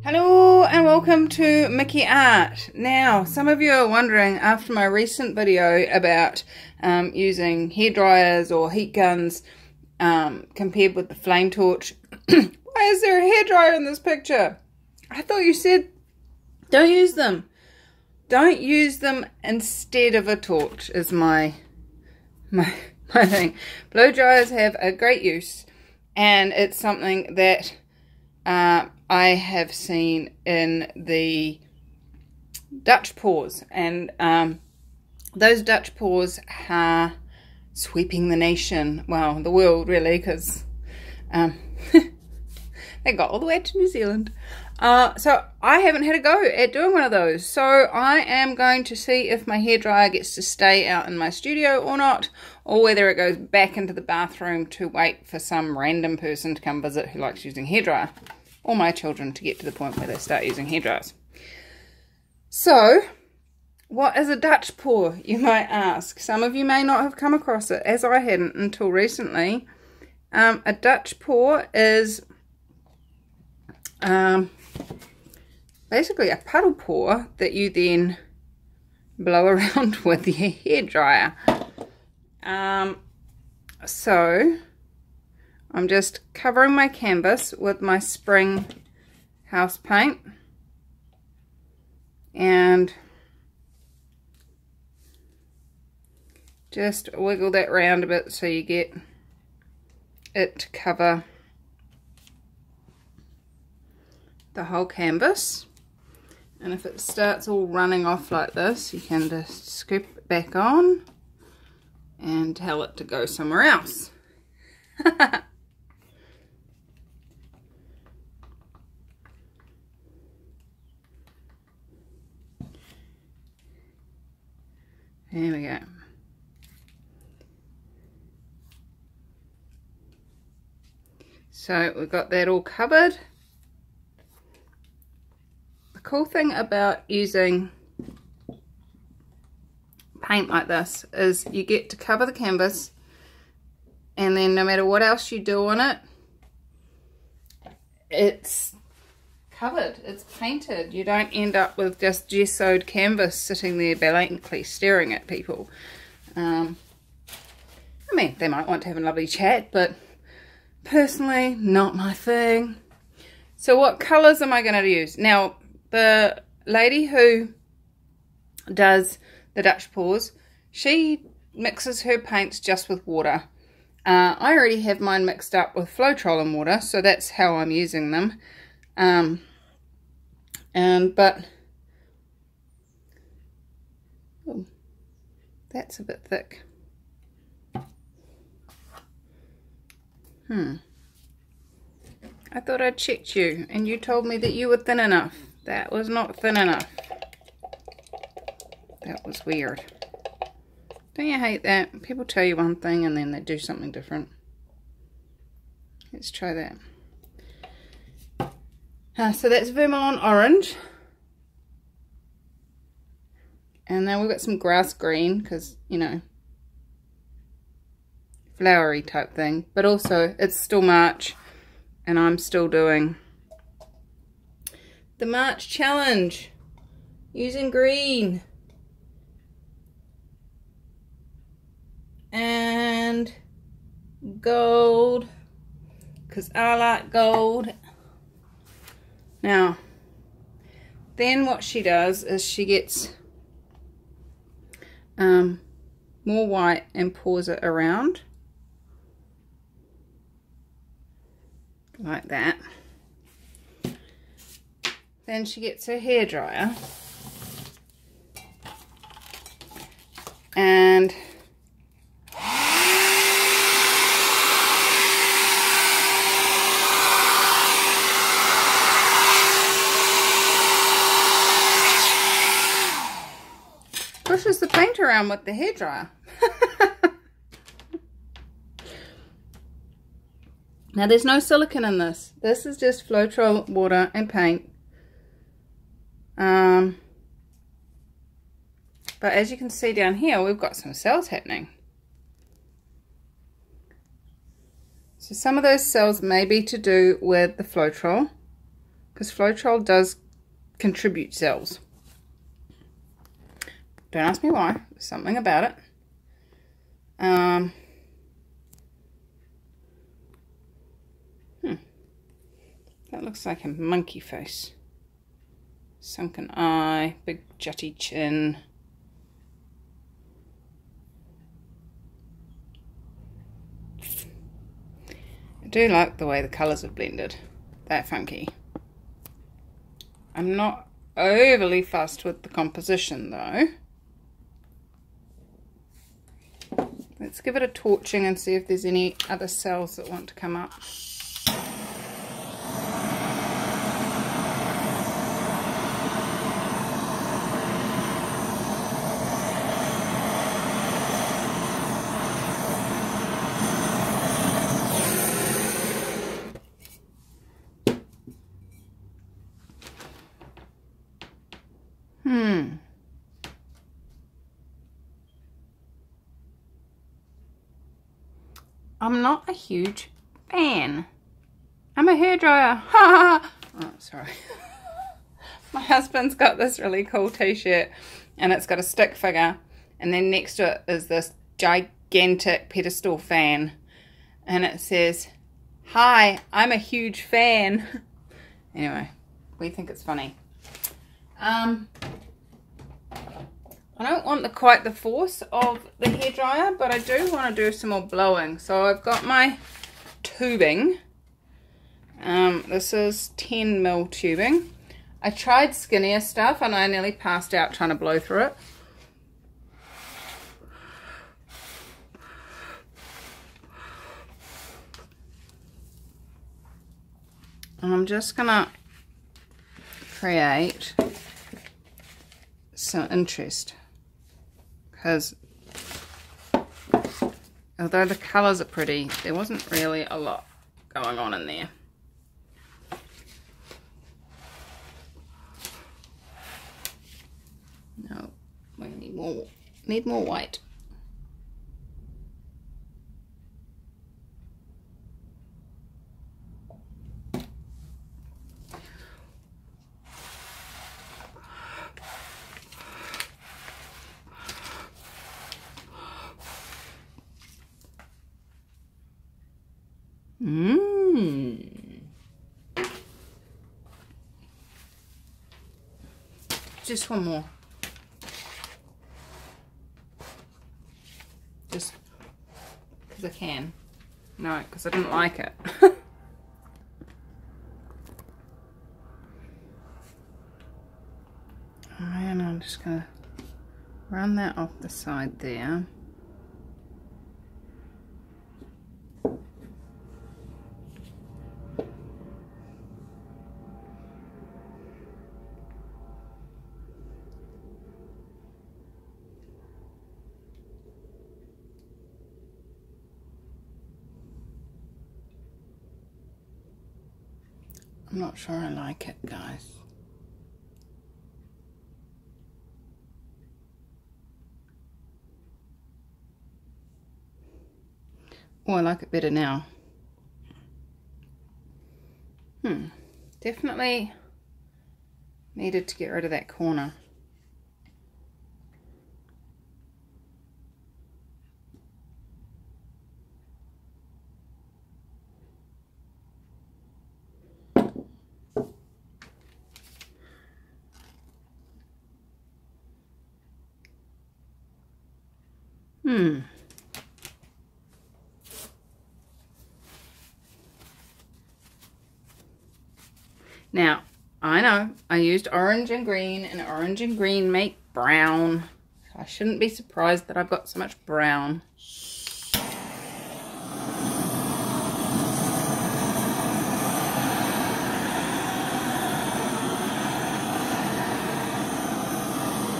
Hello and welcome to Mickey Art. Now, some of you are wondering after my recent video about using hair dryers or heat guns compared with the flame torch, why is there a hair dryer in this picture? I thought you said don't use them. Don't use them instead of a torch is my thing. Blow dryers have a great use, and it's something that I have seen in the Dutch pours, and those Dutch pours are sweeping the nation, well, the world really, because they got all the way to New Zealand. So I haven't had a go at doing one of those, so I am going to see if my hairdryer gets to stay out in my studio or not, or whether it goes back into the bathroom to wait for some random person to come visit who likes using hairdryer, or my children to get to the point where they start using hairdryers. So, what is a Dutch pour, you might ask? Some of you may not have come across it, as I hadn't until recently. A Dutch pour is basically a puddle pour that you then blow around with your hairdryer. So I'm just covering my canvas with my spring house paint and just wiggle that round a bit so you get it to cover the whole canvas. And if it starts all running off like this, you can just scoop it back on and tell it to go somewhere else. There we go. So we've got that all covered. The cool thing about using paint like this is you get to cover the canvas, and then no matter what else you do on it, it's covered, it's painted. You don't end up with just gessoed canvas sitting there blankly staring at people. I mean, they might want to have a lovely chat, but personally, not my thing. So what colours am I going to use? Now, the lady who does the Dutch pours, she mixes her paints just with water. I already have mine mixed up with Floetrol and water, so that's how I'm using them. But oh, that's a bit thick. I thought I'd checked you, and you told me that you were thin enough. That was not thin enough. That was weird. Don't you hate that? People tell you one thing and then they do something different. Let's try that. So that's vermilion orange. And then we've got some grass green, because, you know, flowery type thing. But also, it's still March, and I'm still doing the March challenge using green and gold, because I like gold. Now, then what she does is she gets more white and pours it around like that. Then she gets her hairdryer and pushes the paint around with the hairdryer. Now there's no silicone in this. This is just Floetrol, water and paint. But as you can see down here, we've got some cells happening. So some of those cells may be to do with the Floetrol, because Floetrol does contribute cells. Don't ask me why. There's something about it. That looks like a monkey face. Sunken eye, big jutty chin. I do like the way the colours have blended. They're funky. I'm not overly fussed with the composition though. Let's give it a torching and see if there's any other cells that want to come up. I'm not a huge fan. I'm a hairdryer. Ha ha! Oh, sorry. My husband's got this really cool t-shirt and it's got a stick figure and then next to it is this gigantic pedestal fan and it says, "Hi, I'm a huge fan." Anyway, we think it's funny. I don't want quite the force of the hairdryer, but I do want to do some more blowing. So I've got my tubing. This is 10mm tubing. I tried skinnier stuff and I nearly passed out trying to blow through it. And I'm just going to create some interest. Because although the colours are pretty, there wasn't really a lot going on in there. No, we need more white. Just one more. Just because I can. No, because I didn't like it. And I'm just going to run that off the side there. I'm not sure I like it, guys. Oh, I like it better now. Definitely needed to get rid of that corner. Now, I know I used orange and green, and orange and green make brown. So I shouldn't be surprised that I've got so much brown.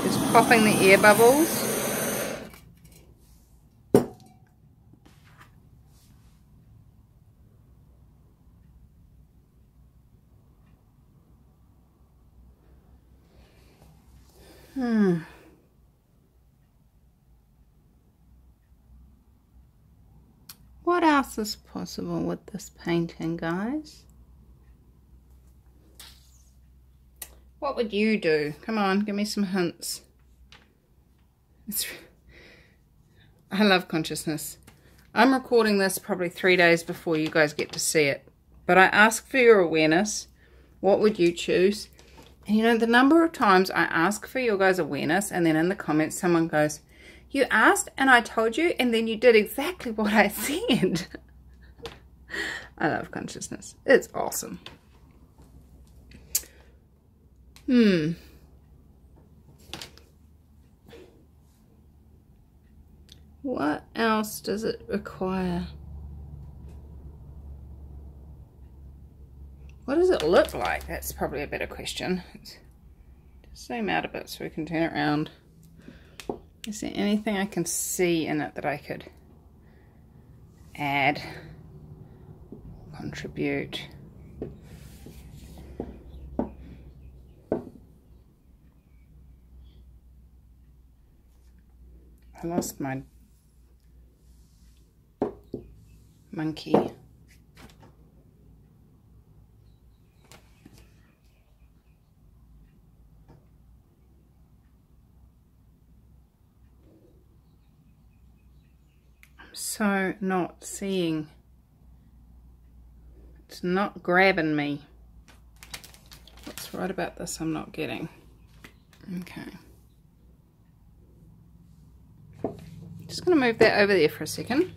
Just popping the air bubbles. What else is possible with this painting, guys? What would you do? Come on, give me some hints. I love consciousness. I'm recording this probably 3 days before you guys get to see it. But I ask for your awareness. What would you choose? And you know, the number of times I ask for your guys' awareness and then in the comments someone goes, you asked and I told you and then you did exactly what I said. I love consciousness. It's awesome. What else does it require? What does it look like? That's probably a better question. Just zoom out a bit so we can turn it around. Is there anything I can see in it that I could add, contribute? I lost my monkey. I'm so not seeing. It's not grabbing me. What's right about this I'm not getting? Okay. Just going to move that over there for a second.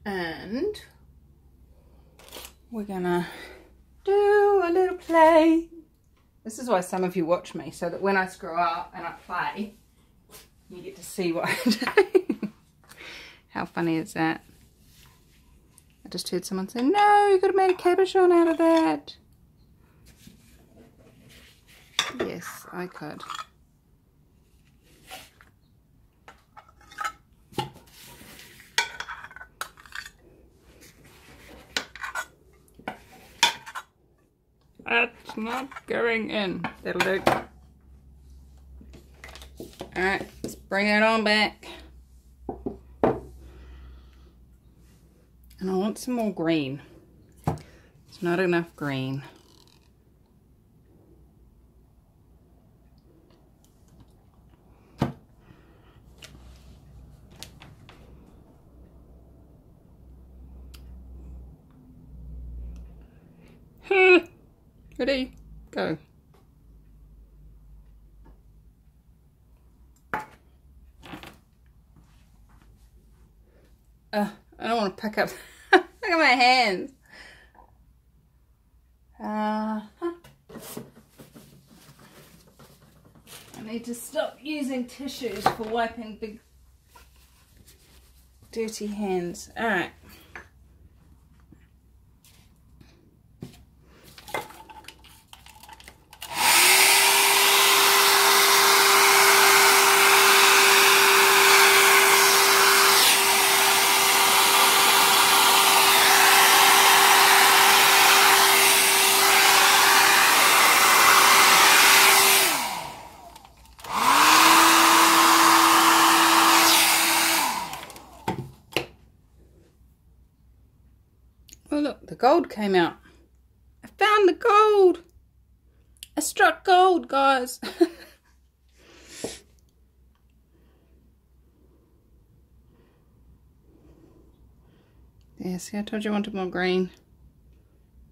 And we're going to do a little play. This is why some of you watch me, so that when I screw up and I play, you get to see what I do. How funny is that? I just heard someone say, no, you could have made a cabochon out of that. Yes, I could. That's not going in. That'll do. Alright, let's bring it on back. And I want some more green. There's not enough green. Ready? Go. I don't want to pick up. Look at my hands. I need to stop using tissues for wiping big dirty hands. Alright. Oh look, the gold came out. I found the gold. I struck gold, guys. Yeah, see, I told you I wanted more green.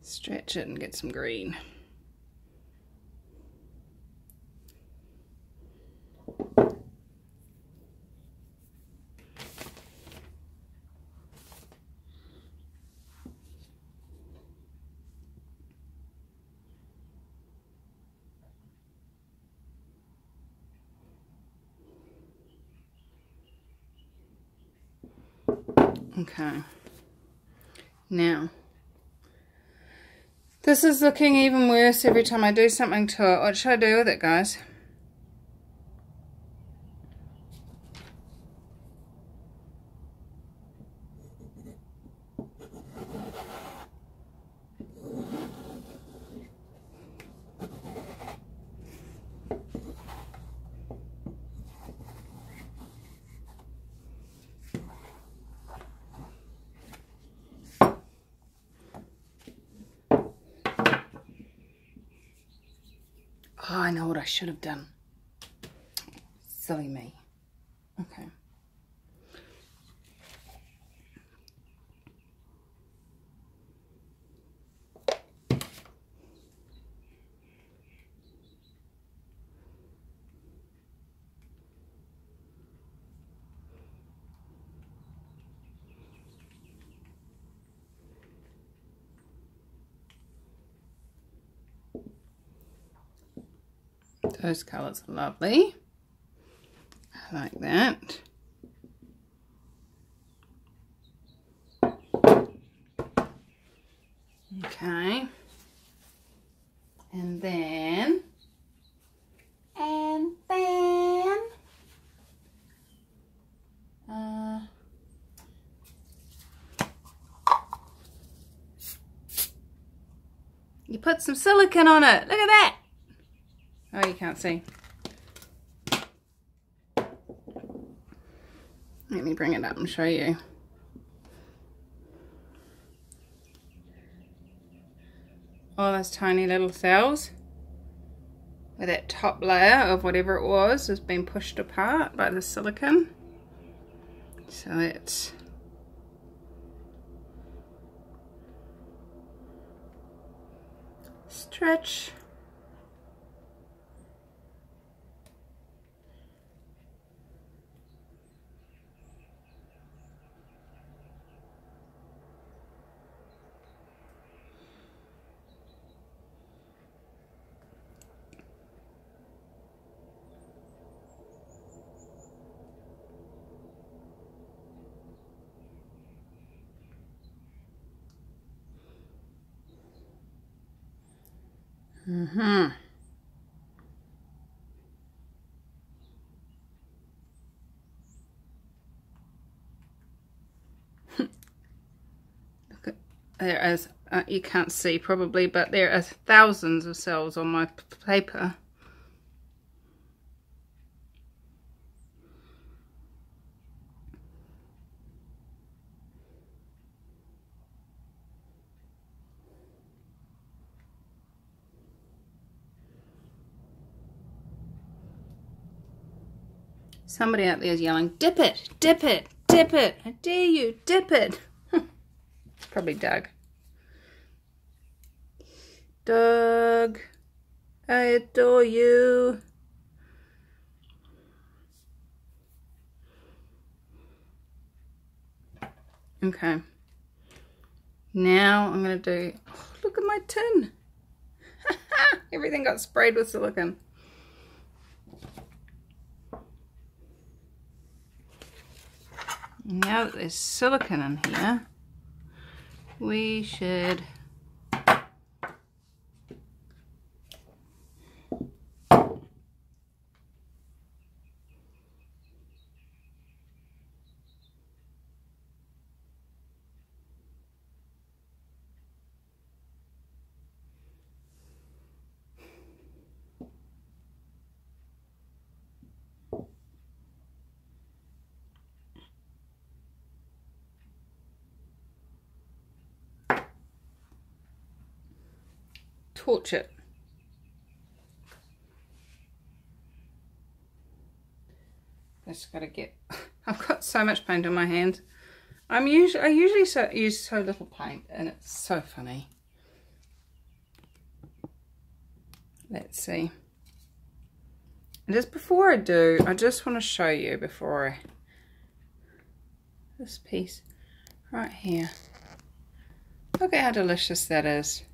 Stretch it and get some green. Okay, now this is looking even worse every time I do something to it. What should I do with it, guys? I should have done. Silly me. Okay. Those colours are lovely. I like that. Okay. And then you put some silicone on it. Look at that. Oh, you can't see. Let me bring it up and show you. All those tiny little cells where that top layer of whatever it was has been pushed apart by the silicone. So let's stretch. Look at, there is, you can't see probably, but there are thousands of cells on my paper. Somebody out there is yelling, dip it, dip it, dip it. I dare you, dip it. It's probably Doug. Doug, I adore you. Okay. Now I'm going to do, oh, look at my tin. Everything got sprayed with silicone. Now that there's silicone in here, we should torch it. Just gotta get, I've got so much paint on my hands. I usually use so little paint, and it's so funny. Let's see. And just before I do, I just want to show you this piece right here. Look at how delicious that is.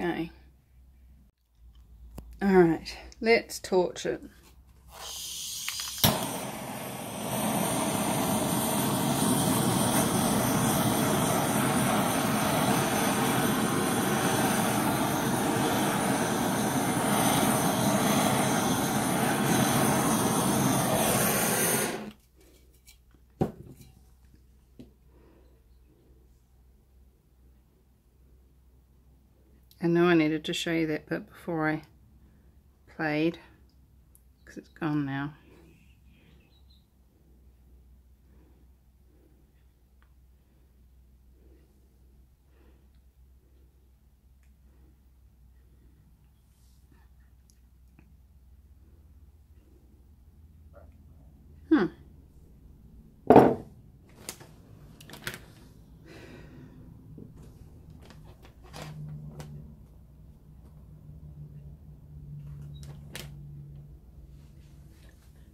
Okay. All right, let's torch it. I know I needed to show you that bit before I played, because it's gone now.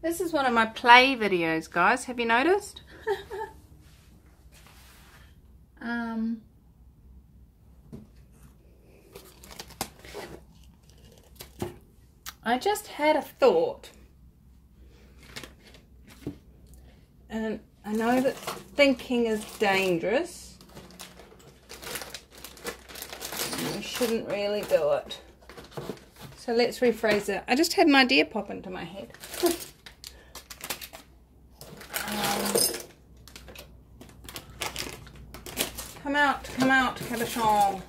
This is one of my play videos, guys. Have you noticed? I just had a thought. And I know that thinking is dangerous. We shouldn't really do it. So let's rephrase it. I just had an idea pop into my head. Come out, cabochon.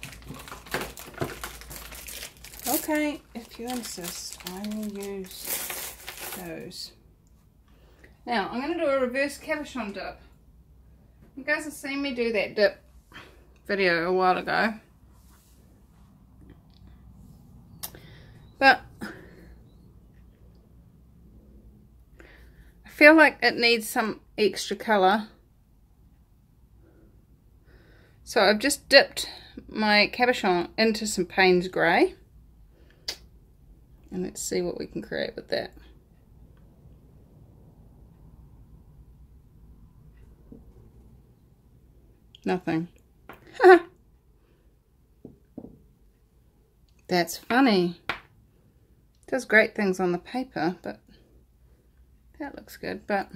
Okay, if you insist, I will use those. Now, I'm going to do a reverse cabochon dip. You guys have seen me do that dip video a while ago. But I feel like it needs some extra colour. So I've just dipped my cabochon into some Payne's Grey. And let's see what we can create with that. Nothing. That's funny. It does great things on the paper, but that looks good, but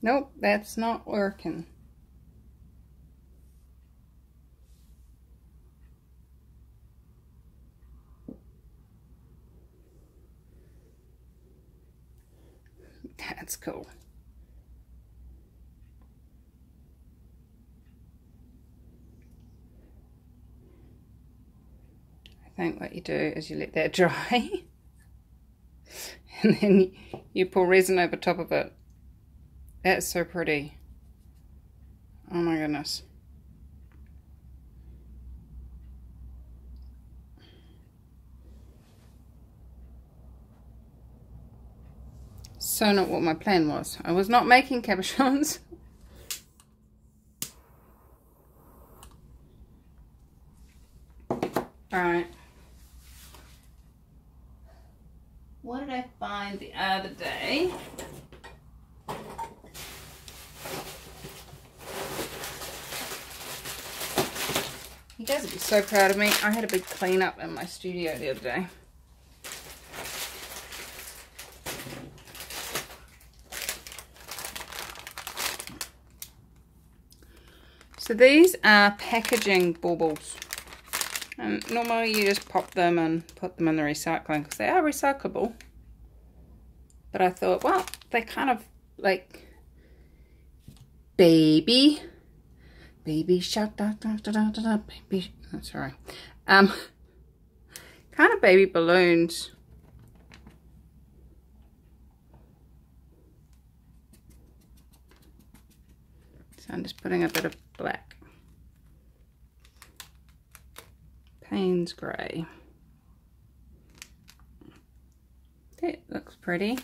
nope, that's not working. That's cool. I think what you do is you let that dry and then you pour resin over top of it. That's so pretty. Oh my goodness. So not what my plan was. I was not making cabochons. Alright. What did I find the other day? You guys would be so proud of me. I had a big clean up in my studio the other day. So these are packaging baubles. And normally you just pop them and put them in the recycling because they are recyclable. But I thought, well, they kind of like baby shark, da, da, da, da, da, baby. Oh, sorry. Kind of baby balloons. So I'm just putting a bit of black. Payne's Grey. That looks pretty.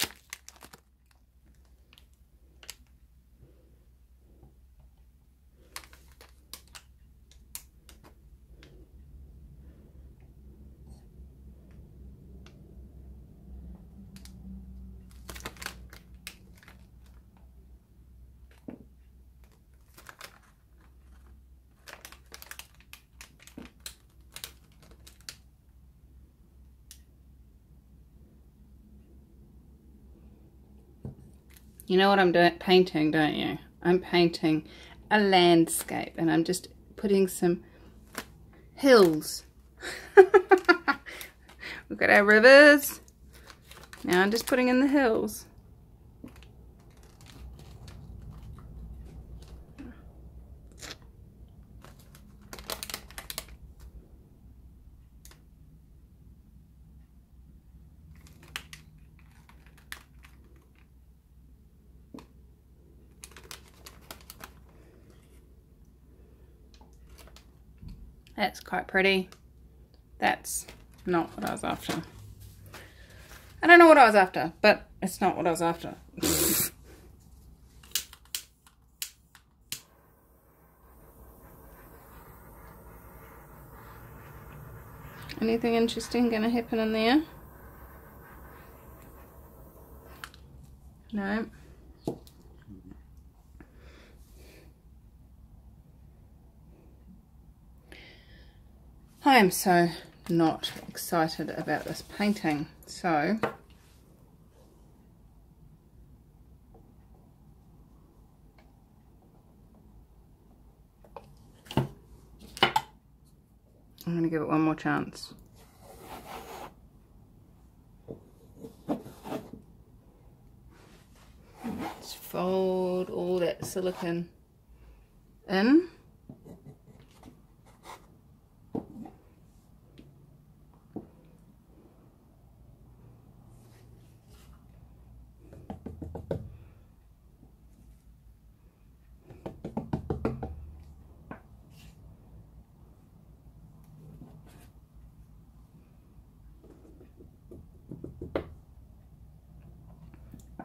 You know what I'm doing? Painting, don't you? I'm painting a landscape and I'm just putting some hills. We've got our rivers. Now I'm just putting in the hills. That's quite pretty. That's not what I was after. I don't know what I was after, but it's not what I was after. Anything interesting going to happen in there? No. I am so not excited about this painting, so I'm going to give it one more chance. Let's fold all that silicone in.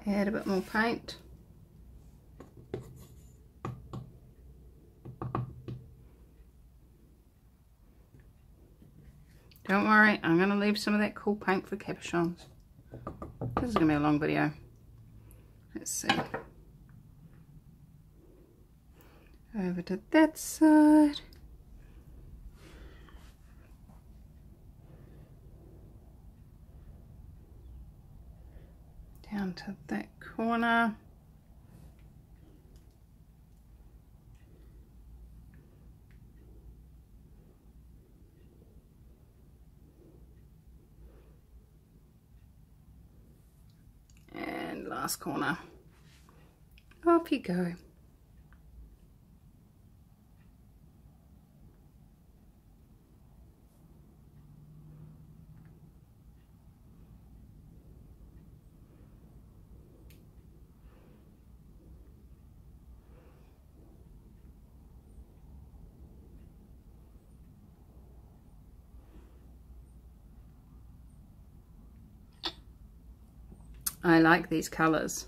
Add a bit more paint. Don't worry, I'm going to leave some of that cool paint for capuchons. This is going to be a long video. Let's see. Over to that side. Down to that corner. And last corner. Off you go. I like these colours.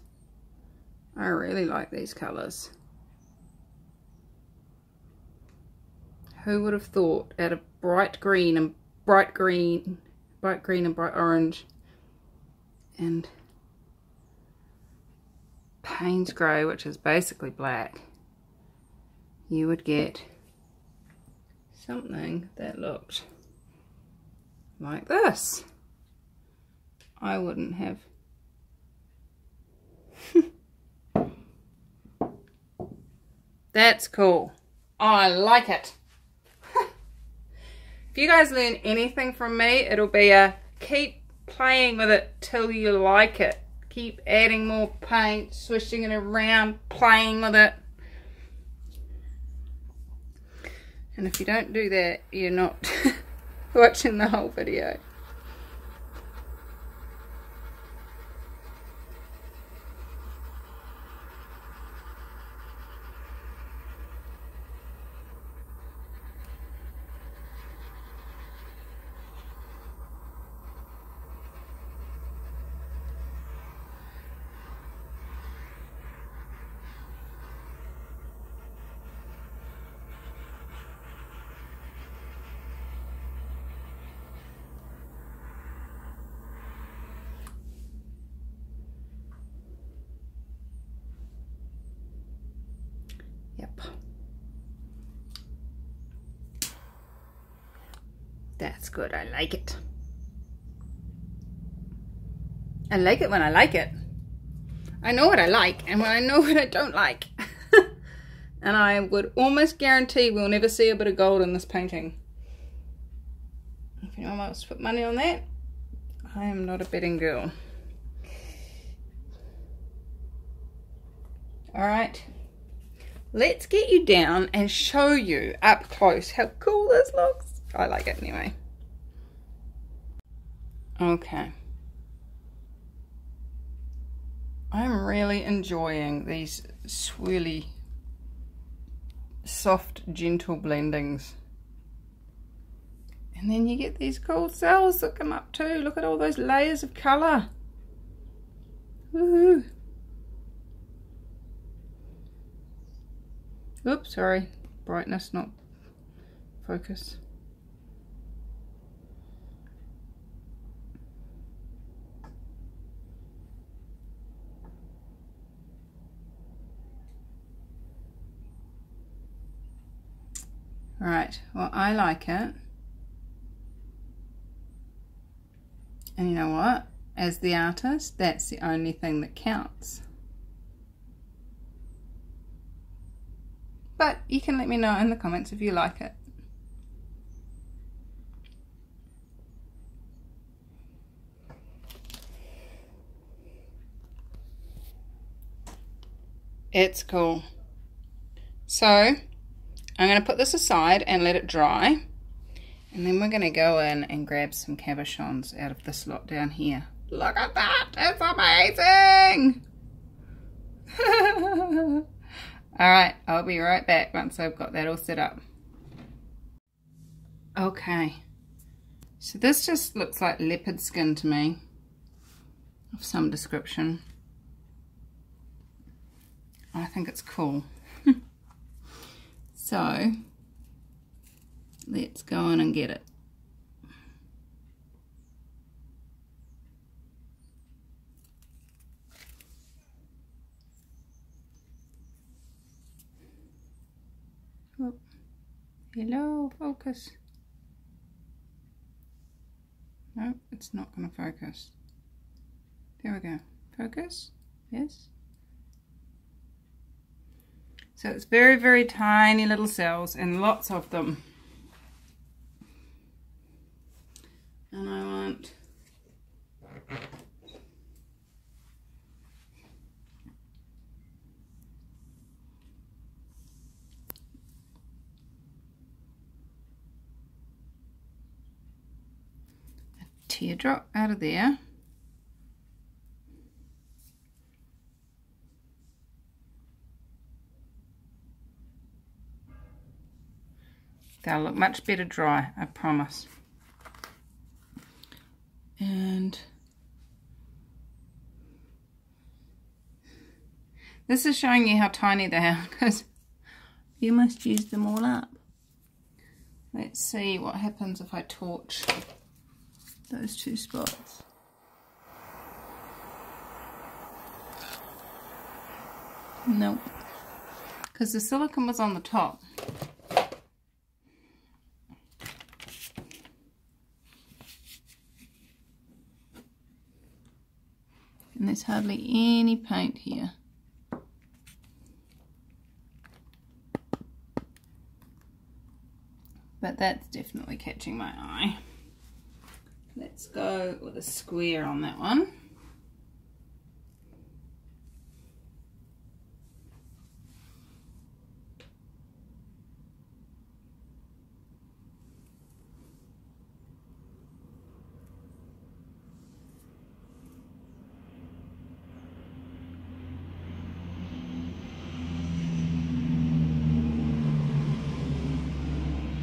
I really like these colours. Who would have thought out of bright green and bright orange and Payne's grey, which is basically black, you would get something that looked like this. I wouldn't have. That's cool. I like it. If you guys learn anything from me, it'll be keep playing with it till you like it. Keep adding more paint, swishing it around, playing with it. And if you don't do that, you're not watching the whole video. Yep. That's good. I like it. I like it when I like it. I know what I like and when I know what I don't like. And I would almost guarantee we'll never see a bit of gold in this painting. If anyone wants to put money on that, I am not a betting girl. Alright. Let's get you down and show you up close how cool this looks. I like it anyway. Okay. I'm really enjoying these swirly, soft, gentle blendings. And then you get these cool cells that come up too. Look at all those layers of colour. Woohoo! Oops, sorry. Brightness, not focus. Right, well, I like it. And you know what? As the artist, that's the only thing that counts. But you can let me know in the comments if you like it. It's cool. So I'm going to put this aside and let it dry, and then we're going to go in and grab some cabochons out of this lot down here. Look at that, it's amazing. Alright, I'll be right back once I've got that all set up. Okay, so this just looks like leopard skin to me, of some description. I think it's cool. So let's go in and get it. Oh, hello, focus. No, it's not going to focus. There we go. Focus. Yes. So it's very, very tiny little cells and lots of them. And I want a teardrop out of there. They'll look much better dry, I promise. And this is showing you how tiny they are, because you must use them all up. Let's see what happens if I torch those two spots. Nope, because the silicone was on the top. And there's hardly any paint here. But that's definitely catching my eye. Let's go with a square on that one.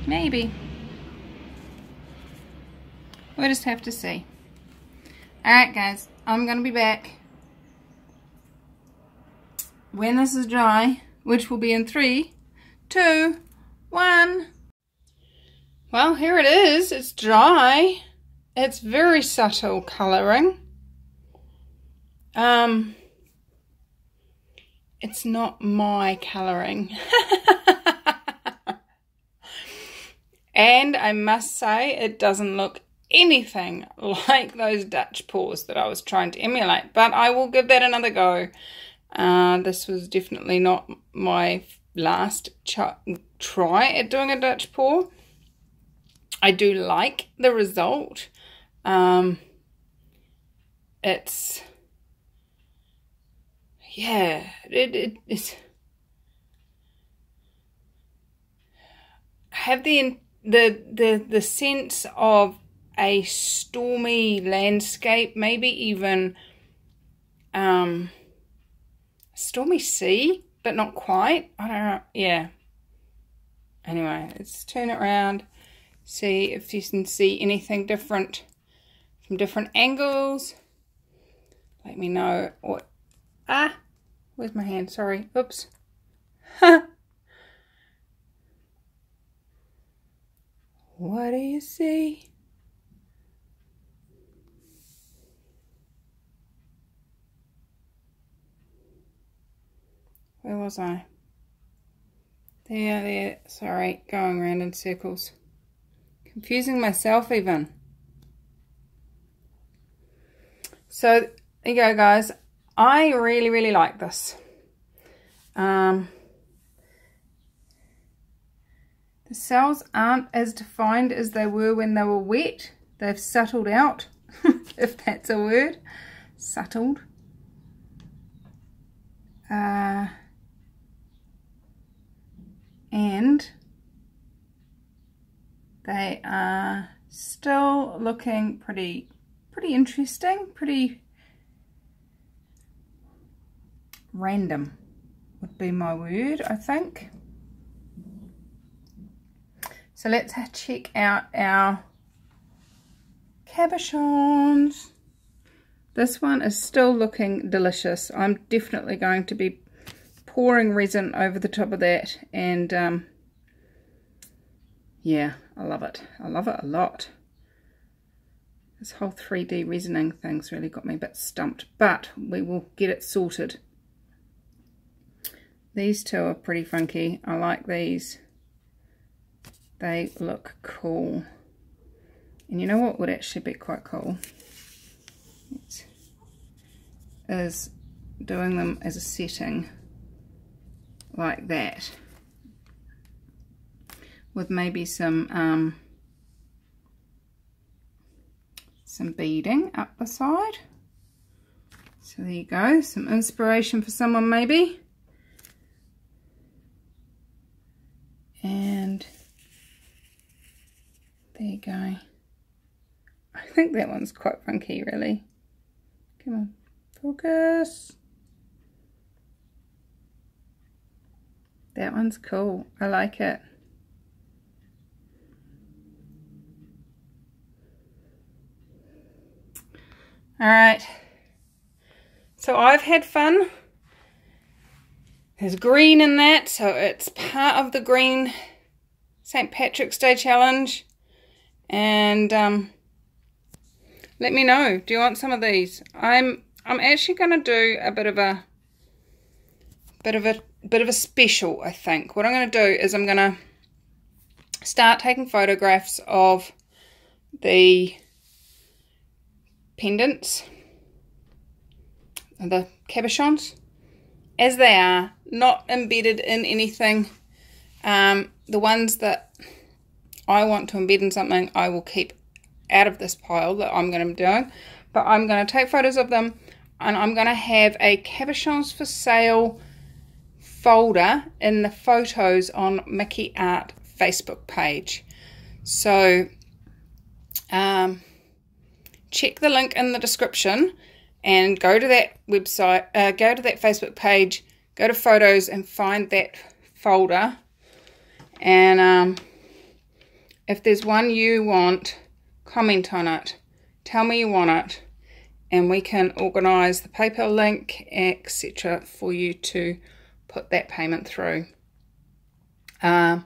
Maybe. We'll just have to see. Alright guys, I'm going to be back when this is dry, which will be in 3, 2, 1. Well, here it is. It's dry. It's very subtle colouring. It's not my colouring. And I must say, it doesn't look anything like those Dutch paws that I was trying to emulate. But I will give that another go. This was definitely not my last try at doing a Dutch paw. I do like the result. It's... yeah, it's... have the sense of a stormy landscape, maybe even stormy sea, but not quite. I don't know. Yeah. Anyway, let's turn it around, see if you can see anything different from different angles. Let me know. What? Where's my hand? Sorry. Oops. What do you see? Where was I? There, sorry, going around in circles. Confusing myself even. So, there you go, guys. I really, really like this. The cells aren't as defined as they were when they were wet. They've subtled out, if that's a word. Subtled. And they are still looking pretty interesting, pretty random would be my word, I think. So let's check out our cabochons. This one is still looking delicious. I'm definitely going to be pouring resin over the top of that, and yeah, I love it. I love it a lot. This whole 3D resining thing's really got me a bit stumped, but we will get it sorted. These two are pretty funky. I like these. They look cool. And you know what would actually be quite cool? Is doing them as a setting like that, with maybe some beading up the side. So there you go, some inspiration for someone maybe. And there you go. I think that one's quite funky, really. Come on, focus. That one's cool. I like it. Alright. So I've had fun. There's green in that, so it's part of the green St. Patrick's Day challenge. And let me know. Do you want some of these? I'm actually going to do a bit of a special, I think. What I'm going to do is I'm going to start taking photographs of the pendants, the cabochons, as they are, not embedded in anything. The ones that I want to embed in something, I will keep out of this pile that I'm going to be doing. But I'm going to take photos of them, and I'm going to have a cabochons for sale folder in the photos on Mickey Art Facebook page. So check the link in the description and go to that website, go to that Facebook page, go to photos and find that folder. And if there's one you want, comment on it, tell me you want it, and we can organise the PayPal link, etc. for you to put that payment through. I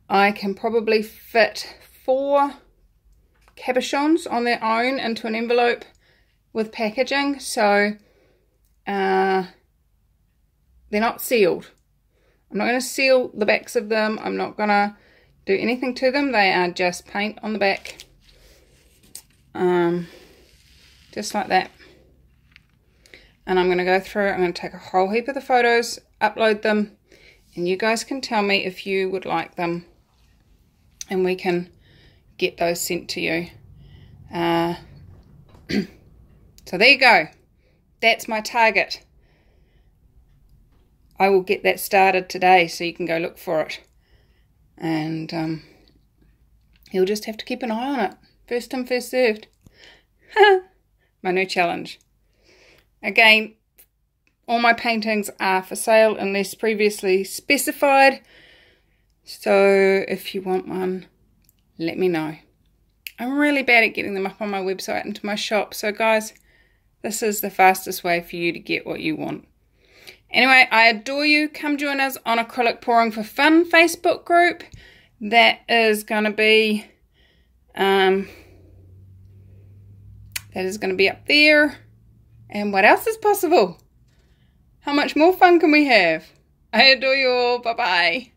can probably fit 4 cabochons on their own into an envelope with packaging, so they're not sealed. I'm not going to seal the backs of them. I'm not going to do anything to them. They are just paint on the back, just like that. And I'm going to go through, I'm going to take a whole heap of the photos, upload them, and you guys can tell me if you would like them, and we can get those sent to you. So there you go. That's my target. I will get that started today, so you can go look for it. And you'll just have to keep an eye on it. First come, first served. My new challenge. Again, all my paintings are for sale unless previously specified. So if you want one, let me know. I'm really bad at getting them up on my website and to my shop. So guys, this is the fastest way for you to get what you want. Anyway, I adore you. Come join us on Acrylic Pouring for Fun Facebook group. That is going to be up there. And what else is possible? How much more fun can we have? I adore you all. Bye-bye.